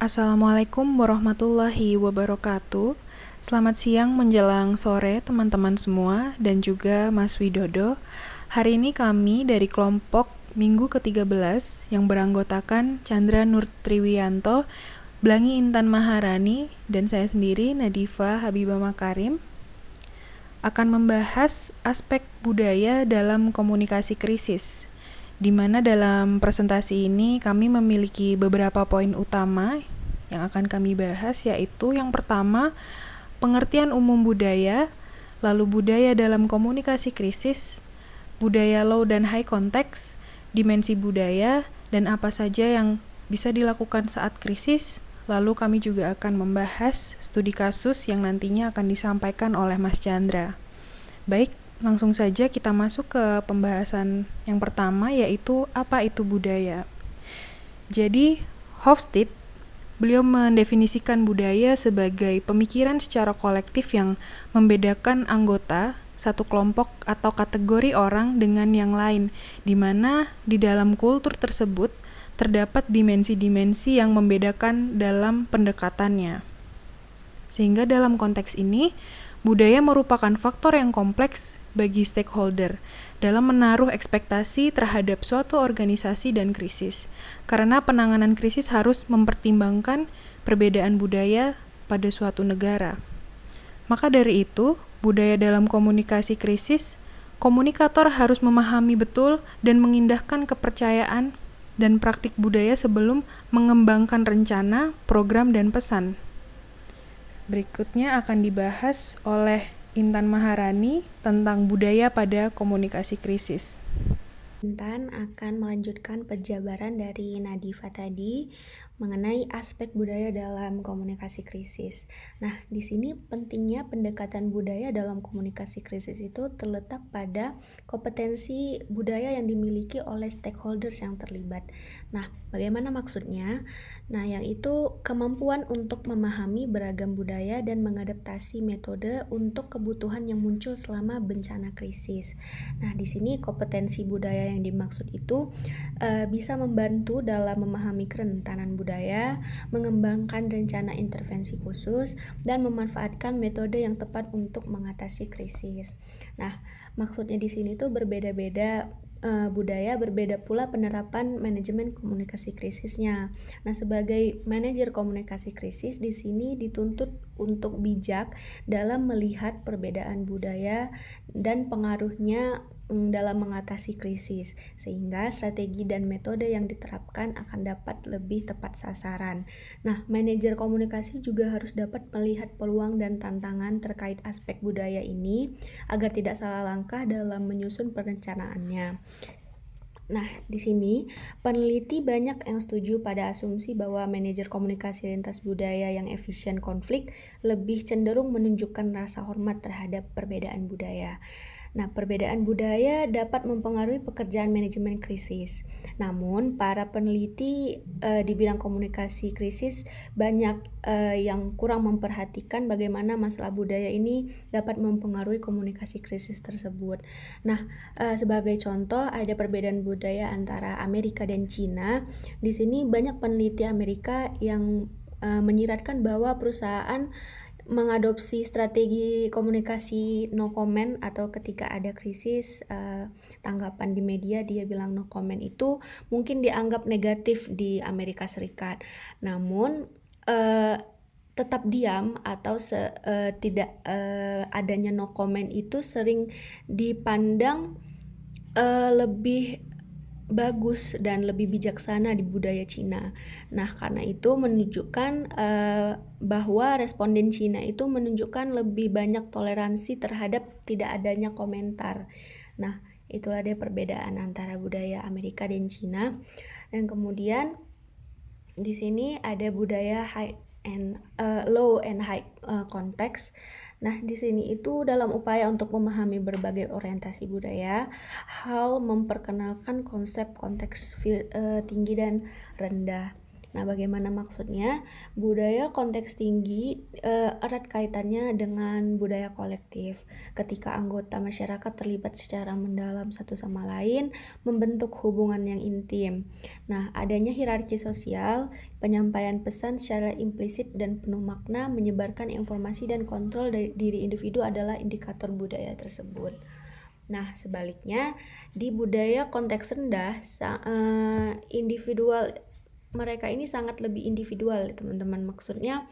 Assalamualaikum warahmatullahi wabarakatuh. Selamat siang menjelang sore teman-teman semua dan juga Mas Widodo. Hari ini kami dari kelompok Minggu ke-13 yang beranggotakan Chandra Nur Triwiyanto, Blangi Intan Maharani, dan saya sendiri Nadifa Habibah Makarim akan membahas aspek budaya dalam komunikasi krisis, di mana dalam presentasi ini kami memiliki beberapa poin utama yang akan kami bahas, yaitu yang pertama, pengertian umum budaya, lalu budaya dalam komunikasi krisis, budaya low dan high context, dimensi budaya, dan apa saja yang bisa dilakukan saat krisis. Lalu kami juga akan membahas studi kasus yang nantinya akan disampaikan oleh Mas Chandra. Baik, langsung saja kita masuk ke pembahasan yang pertama, yaitu apa itu budaya. Jadi, Hofstede, beliau mendefinisikan budaya sebagai pemikiran secara kolektif yang membedakan anggota satu kelompok atau kategori orang dengan yang lain, di mana di dalam kultur tersebut terdapat dimensi-dimensi yang membedakan dalam pendekatannya. Sehingga dalam konteks ini, budaya merupakan faktor yang kompleks bagi stakeholder dalam menaruh ekspektasi terhadap suatu organisasi dan krisis, karena penanganan krisis harus mempertimbangkan perbedaan budaya pada suatu negara. Maka dari itu, budaya dalam komunikasi krisis, komunikator harus memahami betul dan mengindahkan kepercayaan dan praktik budaya sebelum mengembangkan rencana, program, dan pesan. Berikutnya akan dibahas oleh Intan Maharani tentang budaya pada komunikasi krisis. Intan akan melanjutkan penjabaran dari Nadifa tadi mengenai aspek budaya dalam komunikasi krisis. Nah, di sini pentingnya pendekatan budaya dalam komunikasi krisis itu terletak pada kompetensi budaya yang dimiliki oleh stakeholders yang terlibat. Nah, bagaimana maksudnya? Nah, yang itu kemampuan untuk memahami beragam budaya dan mengadaptasi metode untuk kebutuhan yang muncul selama bencana krisis. Nah, di sini kompetensi budaya yang dimaksud itu bisa membantu dalam memahami kerentanan budaya, mengembangkan rencana intervensi khusus, dan memanfaatkan metode yang tepat untuk mengatasi krisis. Nah, maksudnya di sini tuh berbeda-beda budaya, berbeda pula penerapan manajemen komunikasi krisisnya. Nah, sebagai manajer komunikasi krisis di sini dituntut untuk bijak dalam melihat perbedaan budaya dan pengaruhnya dalam mengatasi krisis, sehingga strategi dan metode yang diterapkan akan dapat lebih tepat sasaran. Nah, manajer komunikasi juga harus dapat melihat peluang dan tantangan terkait aspek budaya ini agar tidak salah langkah dalam menyusun perencanaannya. Nah, di sini peneliti banyak yang setuju pada asumsi bahwa manajer komunikasi lintas budaya yang efisien konflik lebih cenderung menunjukkan rasa hormat terhadap perbedaan budaya. Nah, perbedaan budaya dapat mempengaruhi pekerjaan manajemen krisis. Namun, para peneliti di bidang komunikasi krisis banyak yang kurang memperhatikan bagaimana masalah budaya ini dapat mempengaruhi komunikasi krisis tersebut. Nah, sebagai contoh ada perbedaan budaya antara Amerika dan Cina. Di sini banyak peneliti Amerika yang menyiratkan bahwa perusahaan mengadopsi strategi komunikasi no comment atau ketika ada krisis tanggapan di media dia bilang no comment itu mungkin dianggap negatif di Amerika Serikat. Namun tetap diam atau tidak adanya no comment itu sering dipandang lebih bagus dan lebih bijaksana di budaya Cina. Nah, karena itu menunjukkan bahwa responden Cina itu menunjukkan lebih banyak toleransi terhadap tidak adanya komentar. Nah, itulah dia perbedaan antara budaya Amerika dan Cina. Dan kemudian di sini ada budaya low and high context. Nah, di sini itu dalam upaya untuk memahami berbagai orientasi budaya, hal memperkenalkan konsep konteks tinggi dan rendah. Nah, bagaimana maksudnya? Budaya konteks tinggi erat kaitannya dengan budaya kolektif. Ketika anggota masyarakat terlibat secara mendalam satu sama lain, membentuk hubungan yang intim. Nah, adanya hierarki sosial, penyampaian pesan secara implisit dan penuh makna, menyebarkan informasi dan kontrol dari diri individu adalah indikator budaya tersebut. Nah, sebaliknya di budaya konteks rendah, individual mereka ini sangat lebih individual, teman-teman. Maksudnya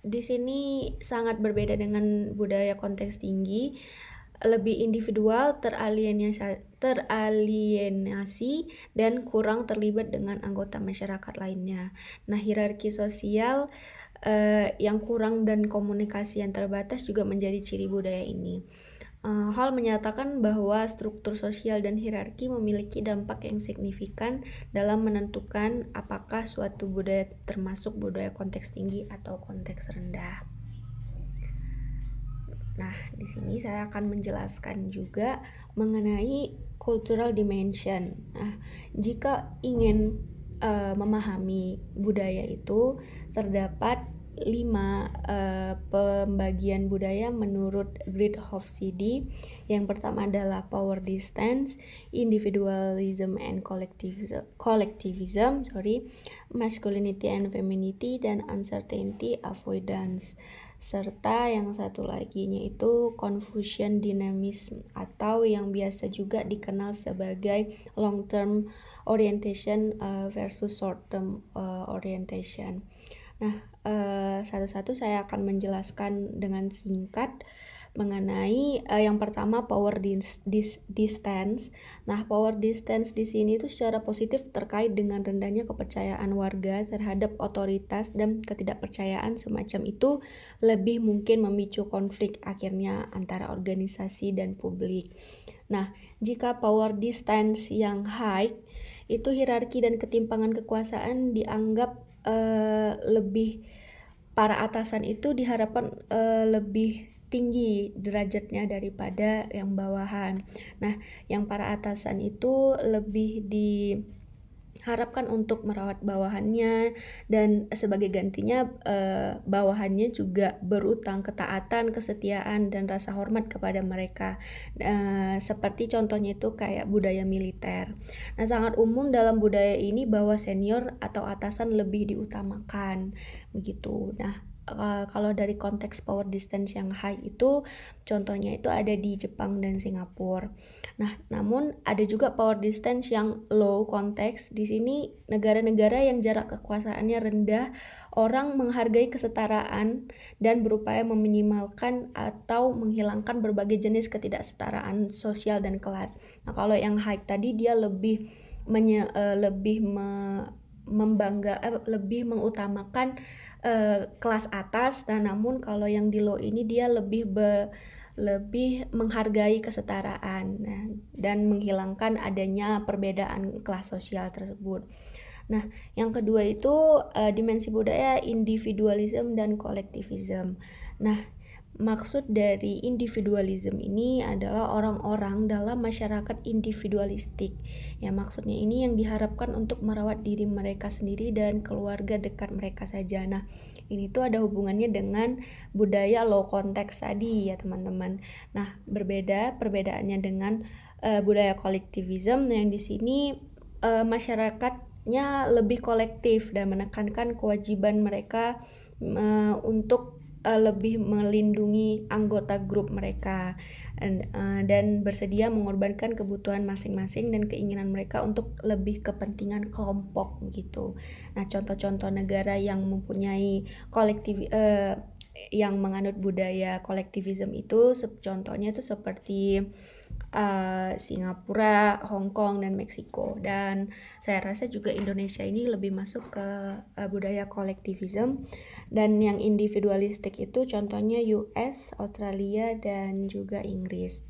di sini sangat berbeda dengan budaya konteks tinggi, lebih individual, teralienasi dan kurang terlibat dengan anggota masyarakat lainnya. Nah, hierarki sosial yang kurang dan komunikasi yang terbatas juga menjadi ciri budaya ini. Hal menyatakan bahwa struktur sosial dan hierarki memiliki dampak yang signifikan dalam menentukan apakah suatu budaya termasuk budaya konteks tinggi atau konteks rendah. Nah, di sini saya akan menjelaskan juga mengenai cultural dimension. Nah, jika ingin memahami budaya itu, terdapat 5 pembagian budaya menurut Grid Hofstede. Yang pertama adalah power distance, individualism and collectivism, masculinity and femininity, dan uncertainty avoidance. Serta yang satu laginya itu Confucian dynamism, atau yang biasa juga dikenal sebagai long term orientation versus short term orientation. Nah, satu-satu saya akan menjelaskan dengan singkat mengenai yang pertama power distance. Nah, power distance di sini itu secara positif terkait dengan rendahnya kepercayaan warga terhadap otoritas, dan ketidakpercayaan semacam itu lebih mungkin memicu konflik akhirnya antara organisasi dan publik. Nah, jika power distance yang high, itu hierarki dan ketimpangan kekuasaan dianggap lebih, para atasan itu diharapkan lebih tinggi derajatnya daripada yang bawahan. Nah, yang para atasan itu lebih diharapkan untuk merawat bawahannya, dan sebagai gantinya bawahannya juga berutang ketaatan, kesetiaan, dan rasa hormat kepada mereka. Seperti contohnya itu kayak budaya militer. Nah, sangat umum dalam budaya ini bahwa senior atau atasan lebih diutamakan, begitu. Nah, kalau dari konteks power distance yang high itu contohnya itu ada di Jepang dan Singapura. Nah, namun ada juga power distance yang low konteks. Di sini negara-negara yang jarak kekuasaannya rendah, orang menghargai kesetaraan dan berupaya meminimalkan atau menghilangkan berbagai jenis ketidaksetaraan sosial dan kelas. Nah, kalau yang high tadi dia lebih lebih mengutamakan kelas atas. Nah, namun kalau yang di low ini dia lebih menghargai kesetaraan, dan menghilangkan adanya perbedaan kelas sosial tersebut. Nah, yang kedua itu dimensi budaya individualism dan kolektivism. Nah, maksud dari individualism ini adalah orang-orang dalam masyarakat individualistik. Ya, maksudnya ini yang diharapkan untuk merawat diri mereka sendiri dan keluarga dekat mereka saja. Nah, ini tuh ada hubungannya dengan budaya low konteks tadi ya, teman-teman. Nah, perbedaannya dengan budaya kolektivism yang di sini masyarakatnya lebih kolektif dan menekankan kewajiban mereka untuk lebih melindungi anggota grup mereka, dan bersedia mengorbankan kebutuhan masing-masing dan keinginan mereka untuk lebih kepentingan kelompok gitu. Nah, contoh-contoh negara yang mempunyai yang menganut budaya kolektivisme itu contohnya itu seperti Singapura, Hong Kong, dan Meksiko. Dan saya rasa juga Indonesia ini lebih masuk ke budaya kolektivisme. Dan yang individualistik itu contohnya US, Australia, dan juga Inggris.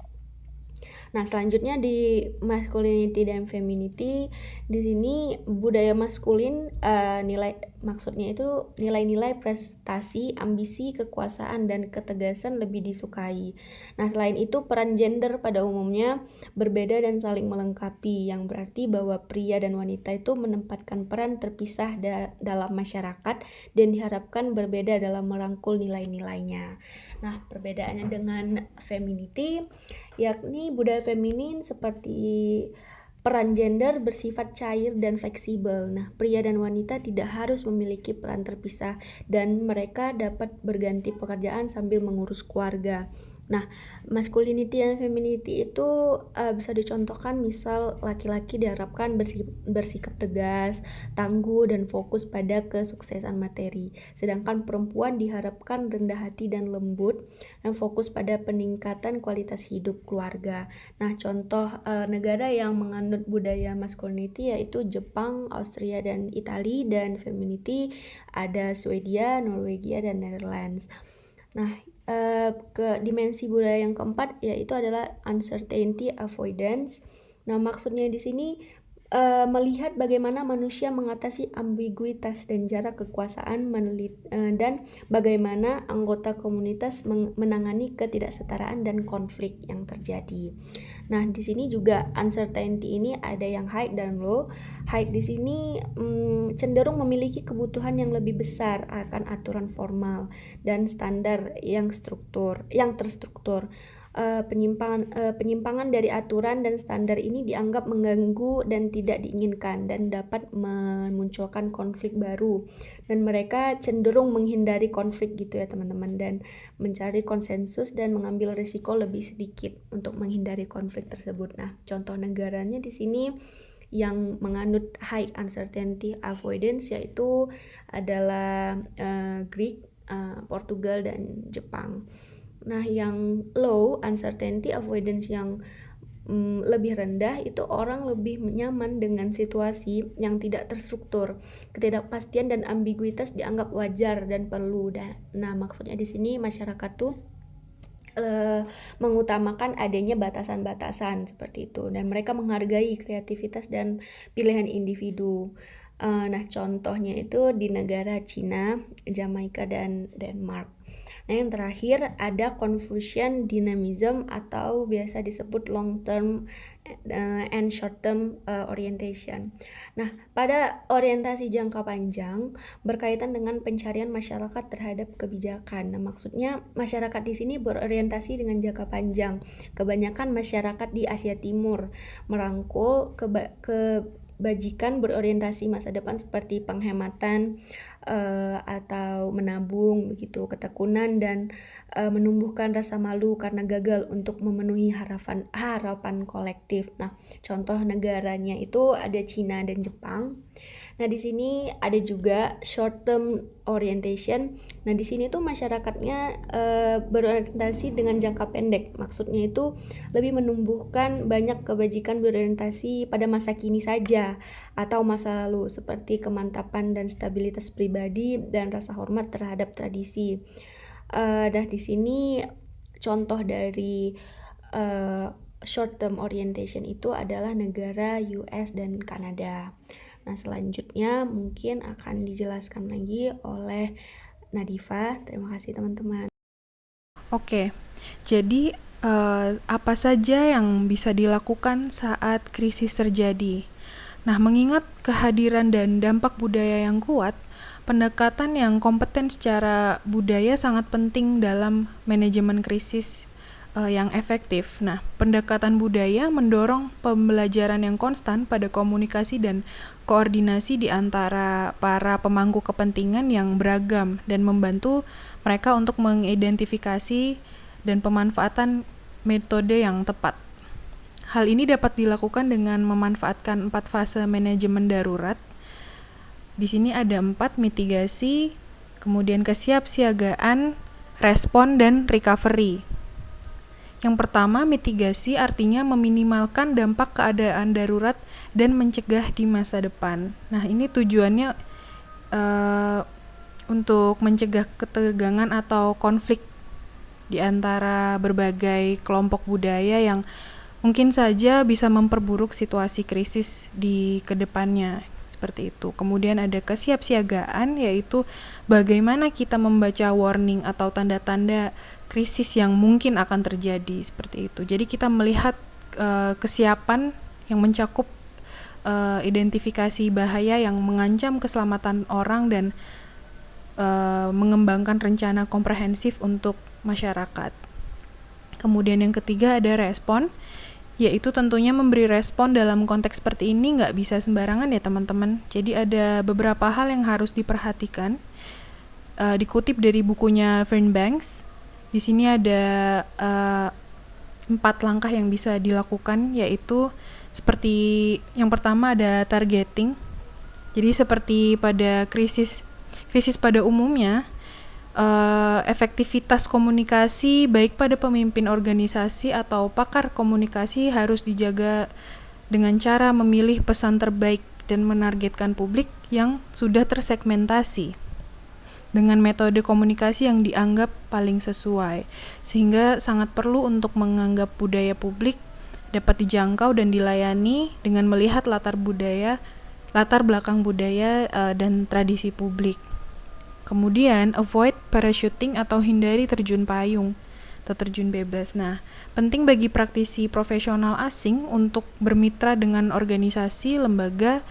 Nah, selanjutnya di masculinity dan femininity, di sini budaya maskulin maksudnya itu nilai-nilai prestasi, ambisi, kekuasaan dan ketegasan lebih disukai. Nah, selain itu peran gender pada umumnya berbeda dan saling melengkapi, yang berarti bahwa pria dan wanita itu menempatkan peran terpisah dalam masyarakat dan diharapkan berbeda dalam merangkul nilai-nilainya. Nah, perbedaannya dengan femininity yakni budaya feminin seperti peran gender bersifat cair dan fleksibel. Nah, pria dan wanita tidak harus memiliki peran terpisah dan mereka dapat berganti pekerjaan sambil mengurus keluarga. Nah, masculinity dan femininity itu bisa dicontohkan, misal laki-laki diharapkan bersikap tegas, tangguh, dan fokus pada kesuksesan materi. Sedangkan perempuan diharapkan rendah hati dan lembut, dan fokus pada peningkatan kualitas hidup keluarga. Nah, contoh negara yang menganut budaya masculinity yaitu Jepang, Austria, dan Italia, dan femininity ada Swedia, Norwegia, dan Netherlands. Nah, ke dimensi budaya yang keempat yaitu adalah uncertainty avoidance. Nah, maksudnya di sini melihat bagaimana manusia mengatasi ambiguitas dan jarak kekuasaan dan bagaimana anggota komunitas menangani ketidaksetaraan dan konflik yang terjadi. Nah, di sini juga uncertainty ini ada yang high dan low. High di sini cenderung memiliki kebutuhan yang lebih besar akan aturan formal dan standar yang terstruktur. Penyimpangan dari aturan dan standar ini dianggap mengganggu dan tidak diinginkan dan dapat memunculkan konflik baru, dan mereka cenderung menghindari konflik gitu ya teman-teman, dan mencari konsensus dan mengambil risiko lebih sedikit untuk menghindari konflik tersebut. Nah, contoh negaranya di sini yang menganut high uncertainty avoidance yaitu adalah Greek, Portugal, dan Jepang. Nah, yang low uncertainty avoidance yang lebih rendah itu orang lebih nyaman dengan situasi yang tidak terstruktur. Ketidakpastian dan ambiguitas dianggap wajar dan perlu. Nah, maksudnya di sini masyarakat tuh mengutamakan adanya batasan-batasan seperti itu, dan mereka menghargai kreativitas dan pilihan individu. Nah, contohnya itu di negara Cina, Jamaika, dan Denmark. Nah, yang terakhir ada Confucian dynamism atau biasa disebut long term and short term orientation. Nah, pada orientasi jangka panjang berkaitan dengan pencarian masyarakat terhadap kebijakan. Nah, maksudnya masyarakat di sini berorientasi dengan jangka panjang. Kebanyakan masyarakat di Asia Timur merangkul kebajikan berorientasi masa depan seperti penghematan atau menabung begitu, ketekunan, dan menumbuhkan rasa malu karena gagal untuk memenuhi harapan kolektif. Nah, contoh negaranya itu ada Cina dan Jepang. Nah, di sini ada juga short term orientation. Nah, di sini tuh masyarakatnya berorientasi dengan jangka pendek. Maksudnya itu lebih menumbuhkan banyak kebajikan berorientasi pada masa kini saja atau masa lalu, seperti kemantapan dan stabilitas pribadi dan rasa hormat terhadap tradisi. Nah, di sini contoh dari short term orientation itu adalah negara US dan Kanada. Nah, selanjutnya mungkin akan dijelaskan lagi oleh Nadifa. Terima kasih teman-teman. Oke, jadi apa saja yang bisa dilakukan saat krisis terjadi? Nah, mengingat kehadiran dan dampak budaya yang kuat, pendekatan yang kompeten secara budaya sangat penting dalam manajemen krisis yang efektif. Nah, pendekatan budaya mendorong pembelajaran yang konstan pada komunikasi dan koordinasi di antara para pemangku kepentingan yang beragam dan membantu mereka untuk mengidentifikasi dan pemanfaatan metode yang tepat. Hal ini dapat dilakukan dengan memanfaatkan 4 fase manajemen darurat. Di sini ada 4: mitigasi, kemudian kesiapsiagaan, respon, dan recovery. Yang pertama, mitigasi artinya meminimalkan dampak keadaan darurat dan mencegah di masa depan. Nah, ini tujuannya untuk mencegah ketegangan atau konflik di antara berbagai kelompok budaya yang mungkin saja bisa memperburuk situasi krisis di kedepannya. Seperti itu. Kemudian ada kesiapsiagaan, yaitu bagaimana kita membaca warning atau tanda-tanda krisis yang mungkin akan terjadi, seperti itu. Jadi kita melihat kesiapan yang mencakup identifikasi bahaya yang mengancam keselamatan orang dan mengembangkan rencana komprehensif untuk masyarakat. Kemudian yang ketiga ada respon, yaitu tentunya memberi respon dalam konteks seperti ini nggak bisa sembarangan ya teman-teman. Jadi ada beberapa hal yang harus diperhatikan. Dikutip dari bukunya Fernbanks, di sini ada 4 langkah yang bisa dilakukan, yaitu seperti yang pertama ada targeting. Jadi seperti pada krisis pada umumnya, efektivitas komunikasi baik pada pemimpin organisasi atau pakar komunikasi harus dijaga dengan cara memilih pesan terbaik dan menargetkan publik yang sudah tersegmentasi dengan metode komunikasi yang dianggap paling sesuai, sehingga sangat perlu untuk menganggap budaya publik dapat dijangkau dan dilayani dengan melihat latar belakang budaya dan tradisi publik. Kemudian avoid parachuting atau hindari terjun payung atau terjun bebas. Nah, penting bagi praktisi profesional asing untuk bermitra dengan organisasi, lembaga,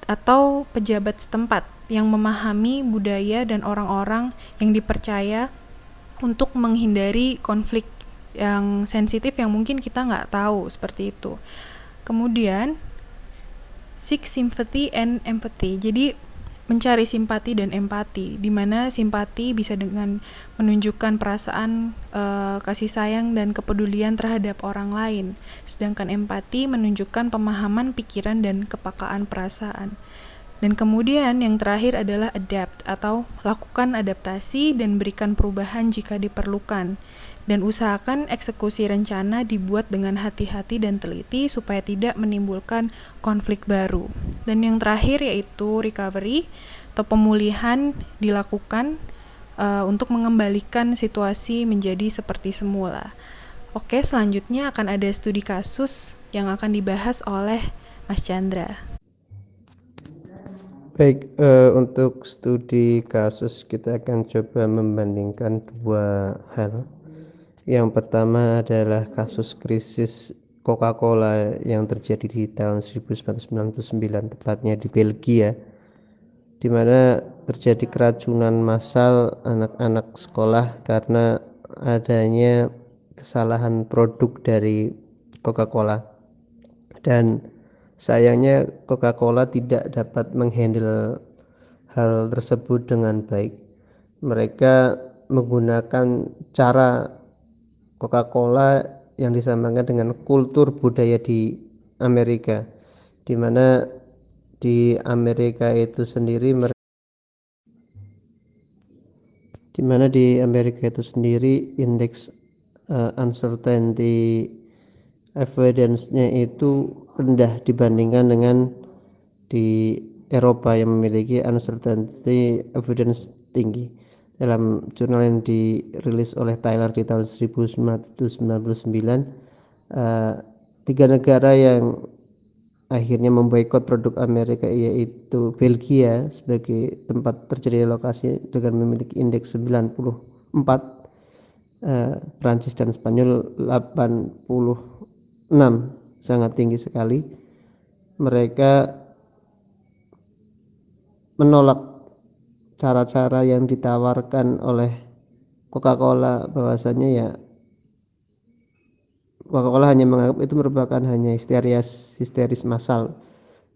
atau pejabat setempat yang memahami budaya dan orang-orang yang dipercaya untuk menghindari konflik yang sensitif yang mungkin kita nggak tahu, seperti itu. Kemudian seek sympathy and empathy. Jadi mencari simpati dan empati, di mana simpati bisa dengan menunjukkan perasaan kasih sayang dan kepedulian terhadap orang lain, sedangkan empati menunjukkan pemahaman pikiran dan kepekaan perasaan. Dan kemudian yang terakhir adalah adapt atau lakukan adaptasi dan berikan perubahan jika diperlukan. Dan usahakan eksekusi rencana dibuat dengan hati-hati dan teliti supaya tidak menimbulkan konflik baru. Dan yang terakhir yaitu recovery atau pemulihan dilakukan untuk mengembalikan situasi menjadi seperti semula. Oke, selanjutnya akan ada studi kasus yang akan dibahas oleh Mas Chandra. Baik, untuk studi kasus kita akan coba membandingkan dua hal. Yang pertama adalah kasus krisis Coca-Cola yang terjadi di tahun 1999, tepatnya di Belgia, di mana terjadi keracunan massal anak-anak sekolah karena adanya kesalahan produk dari Coca-Cola. Dan sayangnya Coca-Cola tidak dapat menghandle hal tersebut dengan baik. Mereka menggunakan cara Coca-Cola yang disamakan dengan kultur budaya di Amerika, di mana di Amerika itu sendiri indeks uncertainty evidence-nya itu rendah dibandingkan dengan di Eropa yang memiliki uncertainty evidence tinggi. Dalam jurnal yang dirilis oleh Tyler di tahun 1999, 3 negara yang akhirnya memboikot produk Amerika yaitu Belgia sebagai tempat terjadi lokasi dengan memiliki indeks 94, Prancis dan Spanyol 86, sangat tinggi sekali. Mereka menolak cara-cara yang ditawarkan oleh Coca-Cola, bahwasanya ya Coca-Cola hanya menganggap itu merupakan hanya histeris massal,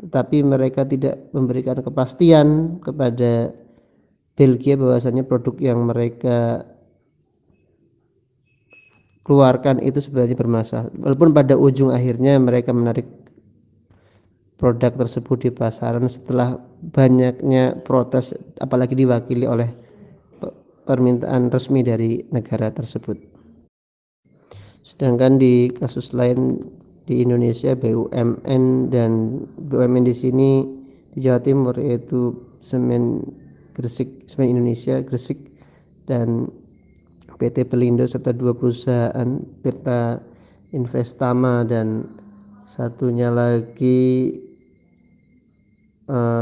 tetapi mereka tidak memberikan kepastian kepada Belgia bahwasanya produk yang mereka keluarkan itu sebenarnya bermasalah. Walaupun pada ujung akhirnya mereka menarik produk tersebut di pasaran setelah banyaknya protes, apalagi diwakili oleh permintaan resmi dari negara tersebut. Sedangkan di kasus lain di Indonesia, BUMN dan BUMN di sini di Jawa Timur yaitu Semen Indonesia Gresik dan PT Pelindo serta 2 perusahaan Tirta Investama, dan satunya lagi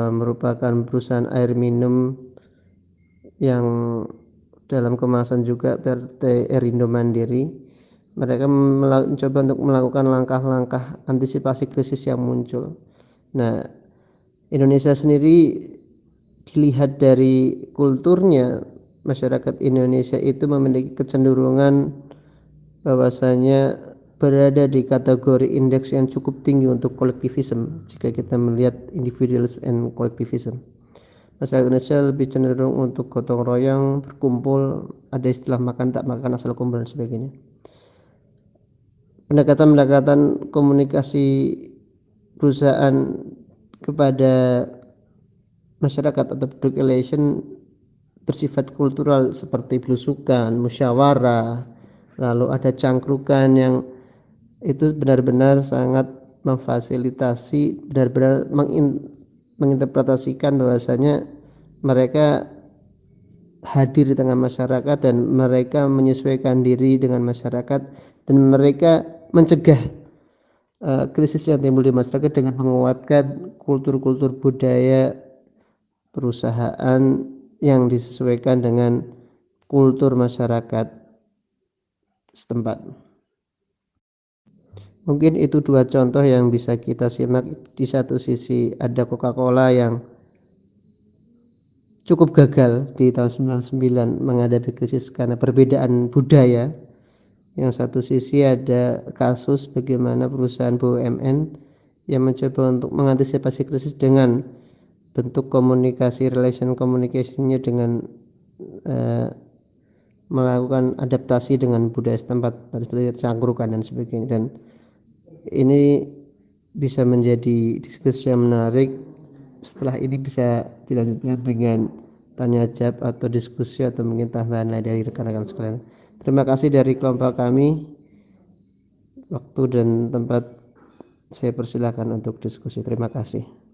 merupakan perusahaan air minum yang dalam kemasan juga PT Erindo Mandiri. Mereka mencoba untuk melakukan langkah-langkah antisipasi krisis yang muncul. Nah, Indonesia sendiri dilihat dari kulturnya, masyarakat Indonesia itu memiliki kecenderungan bahwasanya berada di kategori indeks yang cukup tinggi untuk kolektivisme. Jika kita melihat individualism and kolektivisme, masyarakat Indonesia lebih cenderung untuk gotong royong, berkumpul, ada istilah makan tak makan asal kumpul dan sebagainya. Pendekatan-pendekatan komunikasi perusahaan kepada masyarakat atau public relation bersifat kultural seperti belusukan, musyawarah, lalu ada cangkrukan yang itu benar-benar sangat memfasilitasi, benar-benar menginterpretasikan bahwasanya mereka hadir di tengah masyarakat dan mereka menyesuaikan diri dengan masyarakat, dan mereka mencegah krisis yang timbul di masyarakat dengan menguatkan kultur-kultur budaya perusahaan yang disesuaikan dengan kultur masyarakat setempat. Mungkin itu dua contoh yang bisa kita simak. Di satu sisi ada Coca-Cola yang cukup gagal di tahun 99 menghadapi krisis karena perbedaan budaya. Yang satu sisi ada kasus bagaimana perusahaan BUMN yang mencoba untuk mengantisipasi krisis dengan bentuk komunikasi, relation communication-nya dengan melakukan adaptasi dengan budaya setempat, seperti cangkrukan dan sebagainya. Dan ini bisa menjadi diskusi yang menarik. Setelah ini bisa dilanjutkan dengan tanya jawab atau diskusi atau mungkin tambahan lain dari rekan-rekan sekalian. Terima kasih dari kelompok kami. Waktu dan tempat saya persilahkan untuk diskusi. Terima kasih.